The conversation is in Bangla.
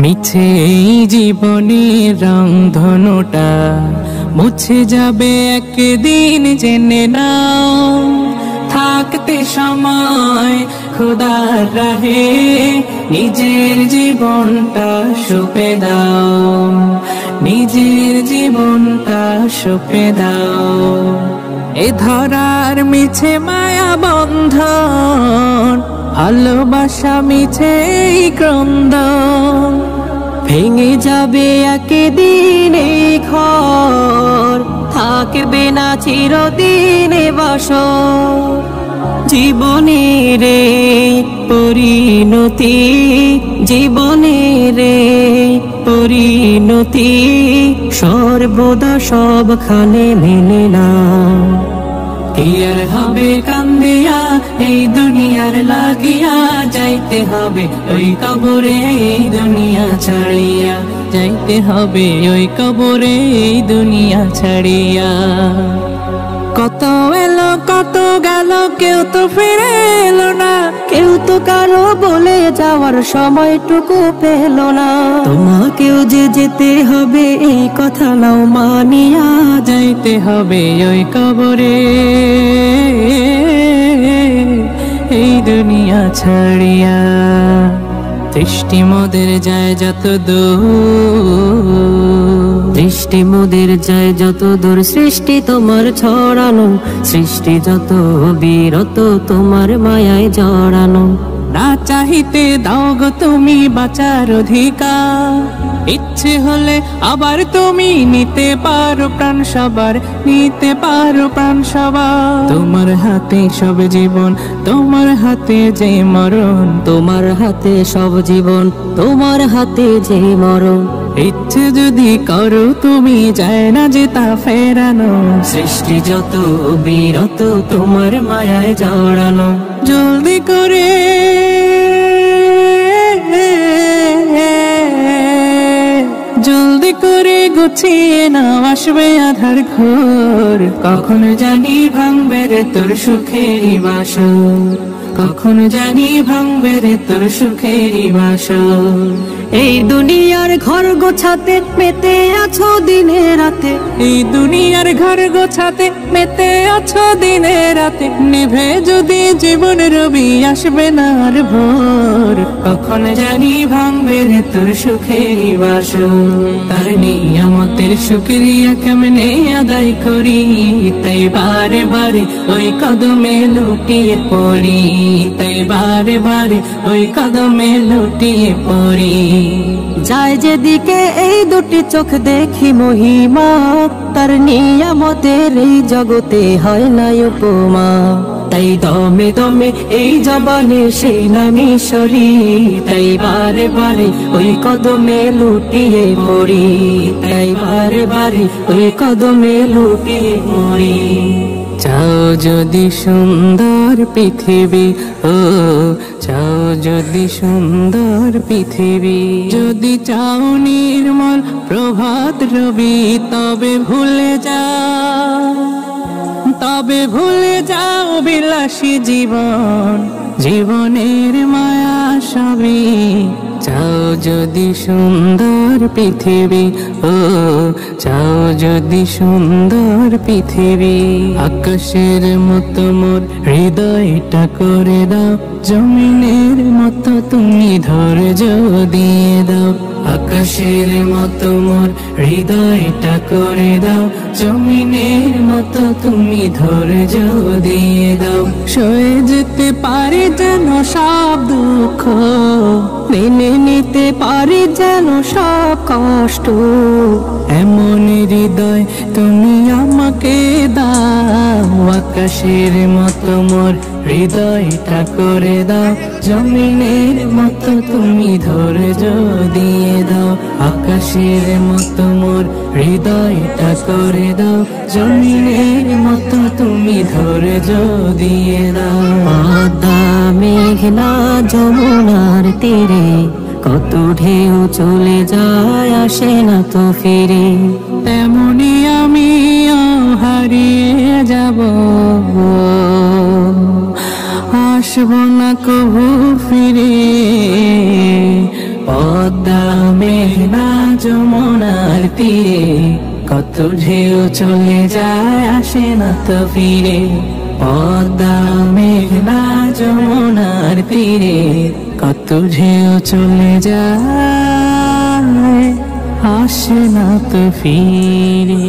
মিছে এই জীবনের রংধনুটা মুছে যাবে একদিন, জেনে নাও। থাকতে সময় খোদার রাহে নিজের জীবনটা সঁপে দাও, নিজের জীবনটা সঁপে দাও। এ ধরার মিছে মায়া বন্ধন, ভালোবাসা মিছে ক্রন্দন, ভেঙে যাবে একদিন এই ঘর, থাকবে না চিরদিন বাসর। জীবনের পরিণতি, জীবনের পরিণতি সর্বদা সবখানে মেনে না। কি আর হবে কান্দিয়া এই দুনিয়ার লাগিয়া, যাইতে হবে ওই কবরে এই দুনিয়া ছাড়িয়া, যাইতে হবে ওই কবরে এই দুনিয়া ছাড়িয়া। কত এলো কত গেল, কেউ তো ফিরে এলো না, কেউ তো কারো বলে যাওয়ার সময়টুকু পেল না। তোমাকেও যে যেতে হবে এই কথা নাও মানিয়া, যাইতে হবে ওই কবরে এই দুনিয়া ছাড়িয়া। দৃষ্টি মোদের যায় যত দূর, দৃষ্টি মোদের যায় যত দূর, সৃষ্টি তোমার ছড়ানো, সৃষ্টি যত বিরত তোমার মায়ায় জড়ানো। না চাহিতে দাও গো তুমি বাঁচার অধিকার, ইচ্ছে হলে আবার তুমি নিতে পারো প্রাণ সবার, নিতে পারো প্রাণ সবার। তোমার হাতে সব জীবন, তোমার হাতে যে মরণ, তোমার হাতে সব জীবন, তোমার হাতে যে মরণ। ইচ্ছে যদি করো তুমি যায় না যে তা ফেরানো, সৃষ্টি যত বিরত তোমার মায়ায় জড়ানো। জলদি করে জলদি করে গুছিয়ে নাও, আসবে আধার ঘোর। কখন জানি ভাঙবে রে তোর সুখেরই বাসর, কখন জানি ভাঙবে রে তোর সুখেরই বাসর। এই দুনিয়ার ঘর গোছাতে মেতে আছো দিনে রাতে, এই দুনিয়ার ঘর গোছাতে মেতে আছো দিনে রাতে। নিভে যদি জীবন রবি আসবে না আর ভোর, কখন জানি ভাঙবে রে তোর সুখেরই বাসর। তার নিয়ামতের শুকরিয়া কেমনে আদায় করি, তাই বারে বারে ওই কদমে লুটিয়ে পড়ি, তাই বারে বারে ওই কদমে লুটিয়ে পড়ি। যায় যেদিকে এই দুটি চোখ দেখি মহিমা, তার নিয়ামতের এই জগতে হয় না উপমা। তাই দমে দমে এই জবানে সেই নামি সরি, তাই বারে বারে ওই কদমে লুটিয়ে পড়ি, তাই বারে বারে ওই কদমে লুটিয়ে পড়ি। চাও যদি সুন্দর পৃথিবী, ও চাও যদি সুন্দর পৃথিবী, যদি চাও নির্মল প্রভাত রবি, তবে ভুলে যাও, তবে ভুলে যাও বিলাসী জীবন, জীবনের মায়া সবই। চাও যদি সুন্দর পৃথিবী, ও চাও যদি সুন্দর পৃথিবী। আকাশের মতো মোর হৃদয়টা করে দাও, জমিনের মতো তুমি ধৈর্য দিয়ে দাও। আকাশের মতো মোর হৃদয়টা করে দাও, জমিনের মতো তুমি ধৈর্য দিয়ে দাও। সয়ে যেতে পারে যেন সব দুঃখ, মেনে নিতে পারে যেন সব কষ্ট। এমন হৃদয় তুমি আমাকে দাও, আকাশের মতো মোর হৃদয়টা করে দাও, জমিনের মতো তুমি ধৈর্য দিয়ে দাও। আকাশের মতো মোর হৃদয়টা করে দাও, জমিনের মতো তুমি ধৈর্য দিয়ে দাও। পদ্মা মেঘনা যমুনার তীরে কত ঢেউ চলে যায়, আসে না তো ফিরে। তেমনি আমিও হারিয়ে যাব, আসব না কবু ফিরে। পদ্মা মেঘনা যমুনার তীরে কত ঢেউ চলে যায় আসে না তো ফিরে। পদ্মা মেঘনা যমুনার তীরে কত ঢেউ চলে যায় আসে না তো ফিরে।